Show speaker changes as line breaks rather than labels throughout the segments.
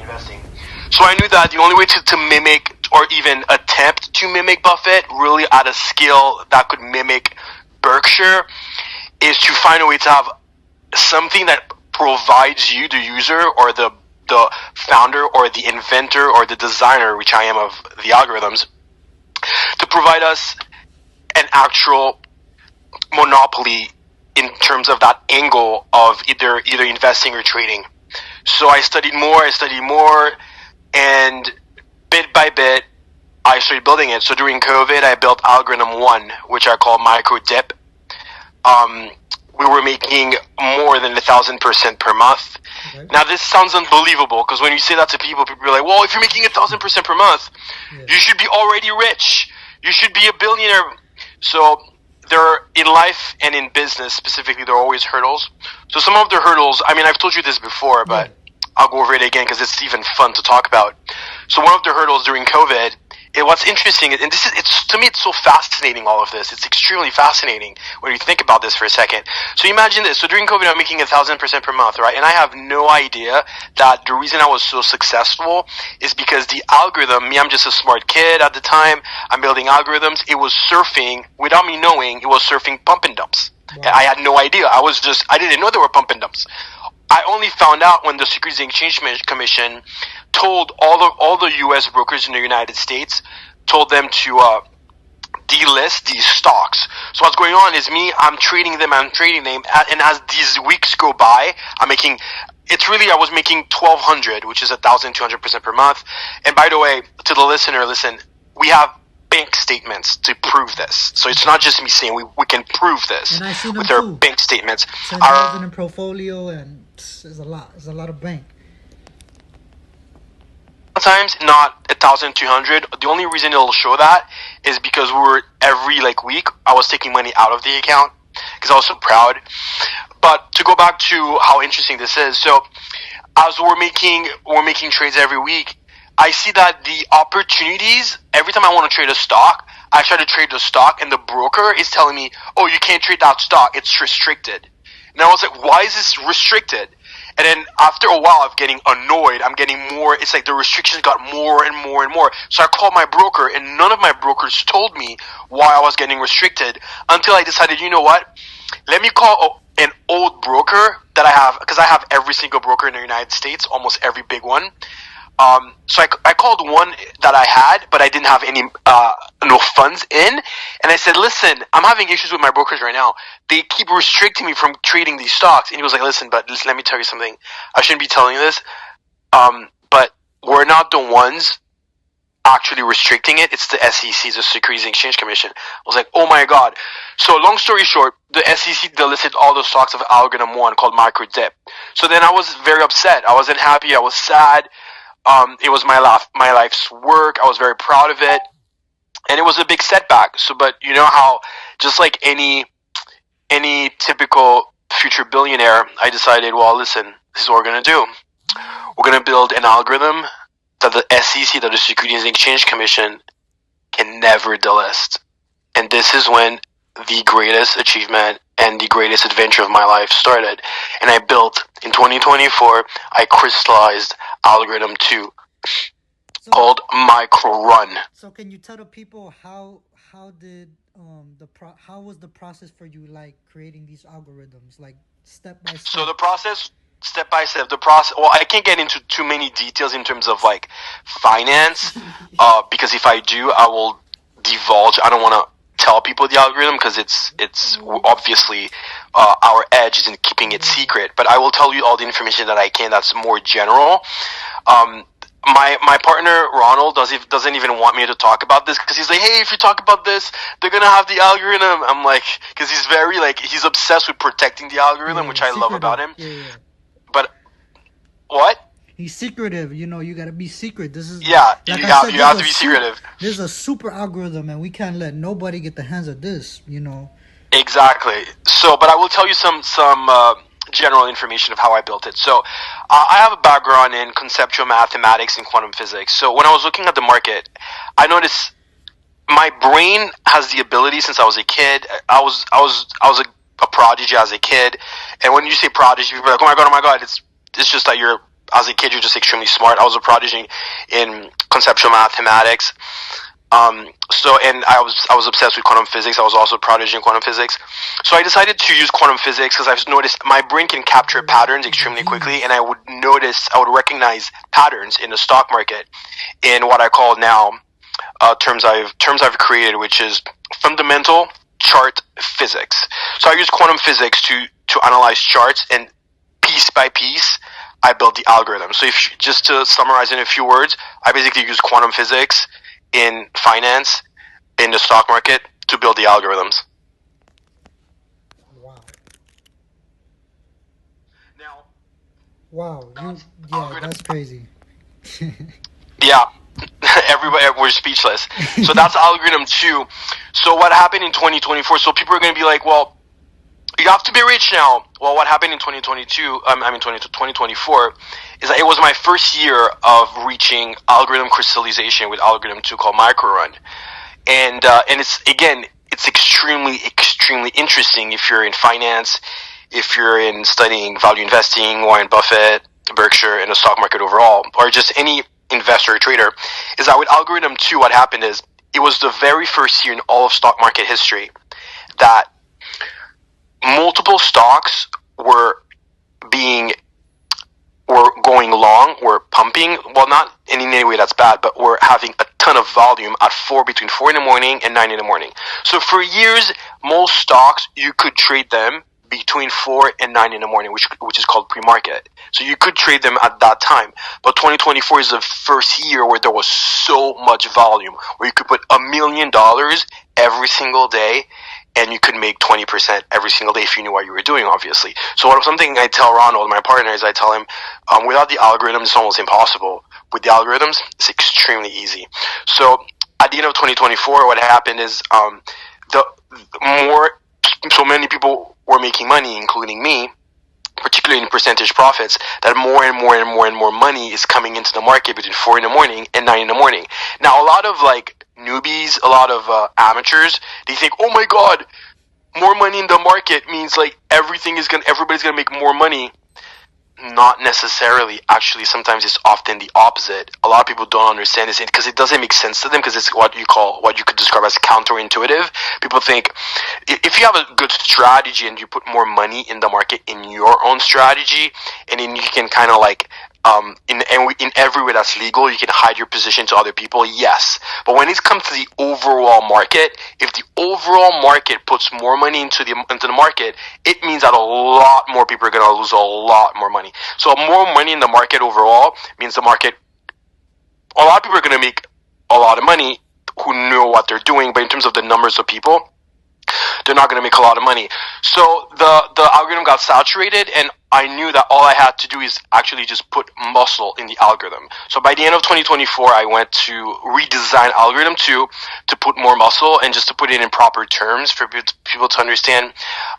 investing. So I knew that the only way to mimic or even attempt to mimic Buffett really at a scale that could mimic Berkshire is to find a way to have something that provides you, the user, or the founder or the inventor or the designer, which I am, of the algorithms, to provide us an actual monopoly in terms of that angle of either investing or trading. So I studied more, and bit by bit, I started building it. So during COVID, I built Algorithm 1, which I call Micro Dip. We were making more than 1,000% per month. Okay. Now, this sounds unbelievable, because when you say that to people are like, well, if you're making 1,000% per month, you should be already rich. You should be a billionaire. So in life and in business specifically, there are always hurdles. So some of the hurdles, I mean, I've told you this before, but I'll go over it again because it's even fun to talk about. So one of the hurdles during COVID, what's interesting, and to me, it's so fascinating, all of this. It's extremely fascinating when you think about this for a second. So imagine this. So during COVID, I'm making 1,000% per month, right? And I have no idea that the reason I was so successful is because the algorithm, I'm just a smart kid at the time. I'm building algorithms. It was surfing, without me knowing, it was surfing pump and dumps. Wow. I had no idea. I didn't know there were pump and dumps. I only found out when the Securities and Exchange Commission told all the U.S. brokers in the United States, told them to delist these stocks. So what's going on is I'm trading them, and as these weeks go by, I was making 1,200, which is 1,200% per month. And by the way, to the listener, listen, we have bank statements to prove this. So it's not just me saying, we can prove this with our bank statements.
Our portfolio, and there's a lot of bank.
Sometimes not 1,200. The only reason it'll show that is because every week I was taking money out of the account because I was so proud. But to go back to how interesting this is, so as we're making trades every week, I see that the opportunities, every time I want to trade a stock, I try to trade the stock and the broker is telling me, oh, you can't trade that stock, it's restricted. And I was like, why is this restricted? And then after a while of getting annoyed, I'm getting more, it's like the restrictions got more and more and more. So I called my broker, and none of my brokers told me why I was getting restricted until I decided, you know what? Let me call an old broker that I have, because I have every single broker in the United States, almost every big one. So I called one that I had, but I didn't have any no funds in, and I said, listen, I'm having issues with my brokers right now. They keep restricting me from trading these stocks. And he was like, listen, let me tell you something. I shouldn't be telling you this, but we're not the ones actually restricting it. It's the SEC, the Securities and Exchange Commission. I was like, oh my God. So long story short, the SEC delisted all the stocks of Algorithm 1 called Micro Dip. So then I was very upset. I wasn't happy. I was sad. It was my life's work. I was very proud of it, and it was a big setback. So, but you know how, just like any typical future billionaire, I decided, well, listen, this is what we're gonna do. We're gonna build an algorithm that the SEC, that the Securities and Exchange Commission, can never delist. And this is when the greatest achievement and the greatest adventure of my life started. And I built, in 2024, I crystallized Algorithm 2, called Micro Run.
So can you tell the people how was the process for you, creating these algorithms, step by step?
So the process, step by step, well, I can't get into too many details in terms of finance, because if I do, I will divulge. I don't want to tell people the algorithm because it's obviously our edge is in keeping it secret, but I will tell you all the information that I can that's more general. My partner Ronald doesn't even want me to talk about this because he's like, hey, if you talk about this, they're gonna have the algorithm. I'm like, because he's very he's obsessed with protecting the algorithm, which I love about him.
Yeah.
But what?
He's secretive, you gotta be secret. This is
you have to be secretive.
This is a super algorithm, and we can't let nobody get the hands of this,
Exactly. So, but I will tell you some general information of how I built it. So, I have a background in conceptual mathematics and quantum physics. So, when I was looking at the market, I noticed my brain has the ability since I was a kid. I was a prodigy as a kid, and when you say prodigy, people are like, oh my god, it's just that you're as a kid, you're just extremely smart. I was a prodigy in conceptual mathematics. And I was obsessed with quantum physics. I was also a prodigy in quantum physics. So I decided to use quantum physics because I've noticed my brain can capture patterns extremely quickly, and I would recognize patterns in the stock market in what I call now terms I've created, which is fundamental chart physics. So I use quantum physics to analyze charts, and piece by piece, I build the algorithm. So just to summarize in a few words, I basically use quantum physics in finance, in the stock market, to build the algorithms.
Wow.
Now,
That's crazy.
yeah, everybody, we're speechless. So that's algorithm 2. So what happened in 2024? So people are going to be like, well, you have to be rich now. Well, what happened in 2024 is that it was my first year of reaching algorithm crystallization with algorithm 2 called Microrun. And it's extremely interesting if you're in finance, if you're in studying value investing, Warren Buffett, Berkshire, and the stock market overall, or just any investor or trader, is that with algorithm 2, what happened is it was the very first year in all of stock market history that multiple stocks were going long, were pumping, well, not in any way that's bad, but were having a ton of volume between 4 in the morning and 9 in the morning. So for years, most stocks, you could trade them between 4 and 9 in the morning, which is called pre-market. So you could trade them at that time. But 2024 is the first year where there was so much volume, where you could put $1 million every single day, and you could make 20% every single day if you knew what you were doing, obviously. So something I tell Ronald, my partner, is I tell him, without the algorithms, it's almost impossible. With the algorithms, it's extremely easy. So at the end of 2024, what happened is so many people were making money, including me, particularly in percentage profits, that more and more money is coming into the market between 4 in the morning and 9 in the morning. Now, a lot of newbies, a lot of amateurs, they think, oh my god, more money in the market means everybody's gonna make more money. Not necessarily. Actually, sometimes it's often the opposite. A lot of people don't understand this because it doesn't make sense to them, because it's what you could describe as counterintuitive. People think if you have a good strategy and you put more money in the market in your own strategy, and then you can kind of in every way that's legal, you can hide your position to other people, yes. But when it comes to the overall market, if the overall market puts more money into the market, it means that a lot more people are going to lose a lot more money. So more money in the market overall means a lot of people are going to make a lot of money who know what they're doing, but in terms of the numbers of people, they're not going to make a lot of money. So the algorithm got saturated, and I knew that all I had to do is actually just put muscle in the algorithm. So by the end of 2024, I went to redesign algorithm 2 to put more muscle, and just to put it in proper terms for people to understand,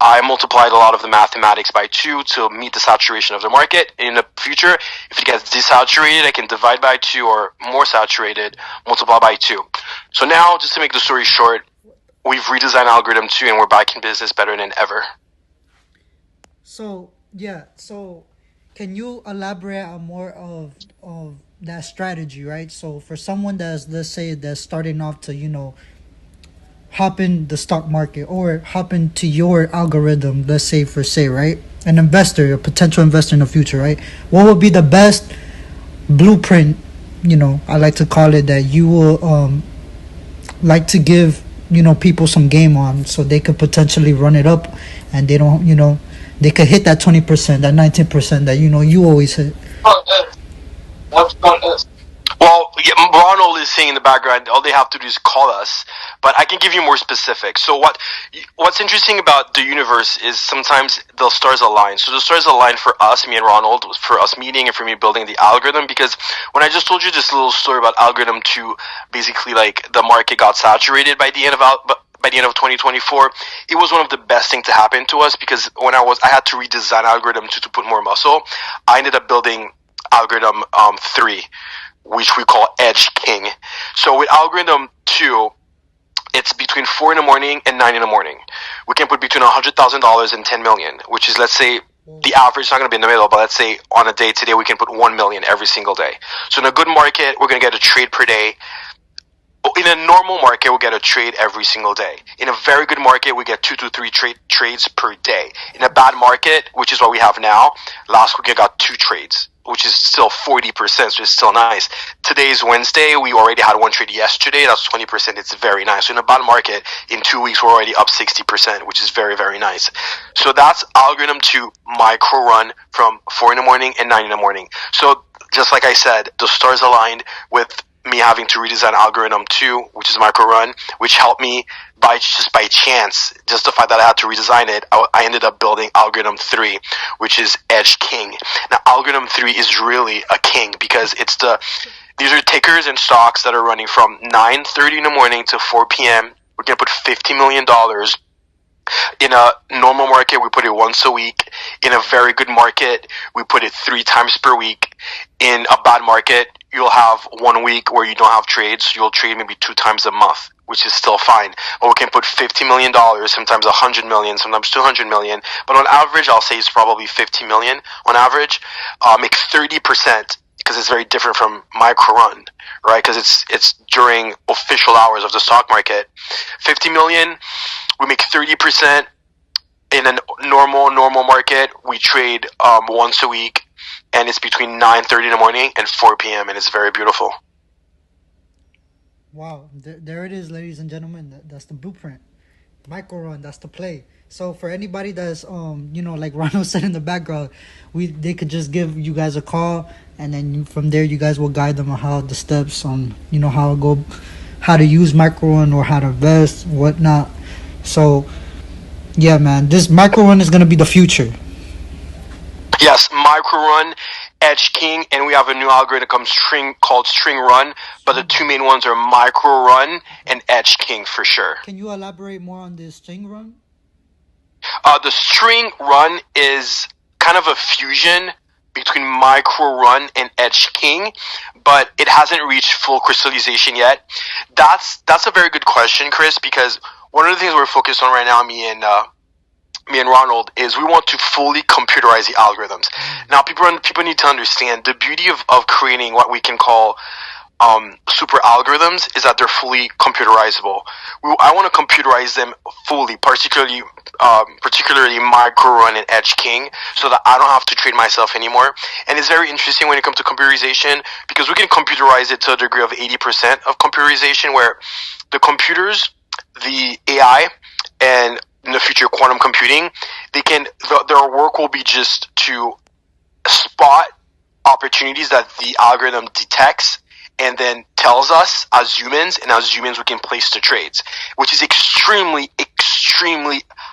I multiplied a lot of the mathematics by 2 to meet the saturation of the market. In the future, if it gets desaturated, I can divide by 2, or more saturated, multiply by 2. So now, just to make the story short, we've redesigned algorithm 2, and we're back in business better than ever.
So can you elaborate on more of that strategy, right? So for someone that's starting off to hop in the stock market or hop into your algorithm, let's say right, a potential investor in the future, right? What would be the best blueprint, I like to call it, that you will like to give people some game on, so they could potentially run it up, and they don't they could hit that 20%, that 19% that you always hit.
Well, Ronald is saying in the background, all they have to do is call us, but I can give you more specifics. So what's interesting about the universe is sometimes the stars align. So the stars align for us, me and Ronald, for us meeting and for me building the algorithm, because when I just told you this little story about algorithm 2, basically the market got saturated by the end of 2024, it was one of the best things to happen to us, because when I had to redesign algorithm 2 to put more muscle, I ended up building algorithm 3, which we call Edge King. So with algorithm 2, it's between 4 in the morning and 9 in the morning. We can put between $100,000 and $10 million, which is, let's say, The average is not going to be in the middle, but let's say on a day today we can put 1 million every single day. So in a good market, we're going to get a trade per day. In a normal market, we'll get a trade every single day. In a very good market, we get 2 to 3 trades per day. In a bad market, which is what we have now, last week I got 2 trades, which is still 40%, so it's still nice. Today is Wednesday. We already had 1 trade yesterday. That's 20%. It's very nice. So in a bad market, in 2 weeks, we're already up 60%, which is very, very nice. So that's algorithm 2 micro run from 4 in the morning and 9 in the morning. So just like I said, the stars aligned with me having to redesign algorithm 2, which is micro run, which helped me by chance, just the fact that I had to redesign it, I ended up building algorithm 3, which is Edge King. Now algorithm 3 is really a king because these are tickers and stocks that are running from 9:30 in the morning to 4 p.m. We're going to put $50 million. In a normal market, we put it once a week. In a very good market, we put it 3 times per week. In a bad market, you'll have 1 week where you don't have trades. You'll trade maybe 2 times a month, which is still fine. But we can put $50 million, sometimes $100 million, sometimes $200 million. But on average, I'll say it's probably $50 million on average. Make 30%, because it's very different from micro run, right? Because it's during official hours of the stock market. 50 million, we make 30%. In a normal market, we trade once a week, and it's between 9:30 in the morning and 4 p.m. and it's very beautiful.
Wow, there it is, ladies and gentlemen. That's the blueprint. Micro run, that's the play. So for anybody that's like Ronald said in the background, they could just give you guys a call, and then from there you guys will guide them on how the steps on how to use micro run or how to invest, whatnot. So yeah, man, this micro run is gonna be the future.
Yes, micro run, Edge King, and we have a new algorithm called String Run, but the 2 main ones are micro run and Edge King for sure.
Can you elaborate more on this string run?
The String Run is kind of a fusion between micro run and Edge King, but it hasn't reached full crystallization yet. That's a very good question, Chris, because one of the things we're focused on right now, me and Ronald, is we want to fully computerize the algorithms. Now, people need to understand the beauty of creating what we can call super algorithms is that they're fully computerizable. I want to computerize them fully, particularly micro run and Edge King, so that I don't have to trade myself anymore. And it's very interesting when it comes to computerization, because we can computerize it to a degree of 80% of computerization, where the computers, the AI, and in the future quantum computing, their work will be just to spot opportunities that the algorithm detects and then tells us as humans, and as humans we can place the trades, which is extremely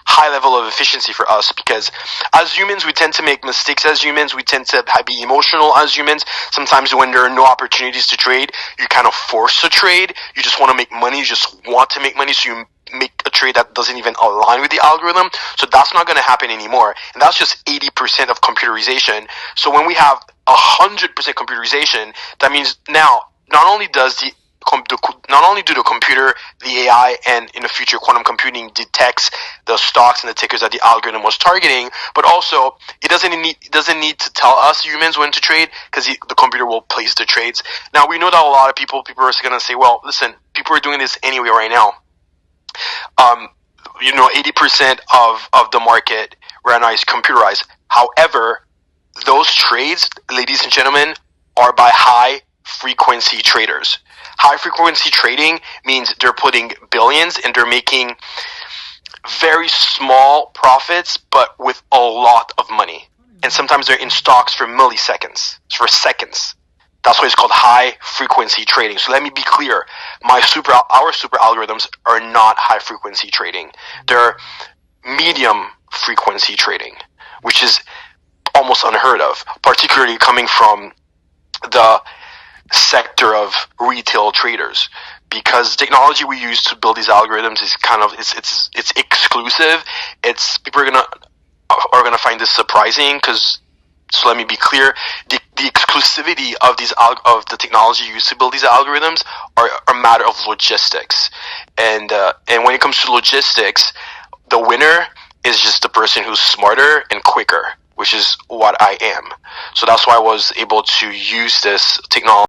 high level of efficiency for us, because as humans we tend to make mistakes. As humans we tend to be emotional. As humans, sometimes when there are no opportunities to trade, you kind of force a trade. You just want to make money. You just want to make money, so you make a trade that doesn't even align with the algorithm. So that's not going to happen anymore, and that's just 80% of computerization. So when we have 100% computerization, that means now not only do the computer, the AI, and in the future quantum computing detects the stocks and the tickers that the algorithm was targeting, but also it doesn't need to tell us humans when to trade, because the computer will place the trades. Now we know that a lot of people are going to say, well, listen, people are doing this anyway right now. 80% of the market right now is computerized. However, those trades, ladies and gentlemen, are by high frequency traders. High frequency trading means they're putting billions and they're making very small profits, but with a lot of money. And sometimes they're in stocks for milliseconds, for seconds. That's why it's called high frequency trading. So let me be clear. Our super algorithms are not high frequency trading. They're medium frequency trading, which is almost unheard of, particularly coming from the sector of retail traders, because the technology we use to build these algorithms is it's exclusive. People are gonna find this surprising, because, so let me be clear, the exclusivity of the technology used to build these algorithms are a matter of logistics, and when it comes to logistics, the winner is just the person who's smarter and quicker. which is what I am. So that's why I was able to use this technology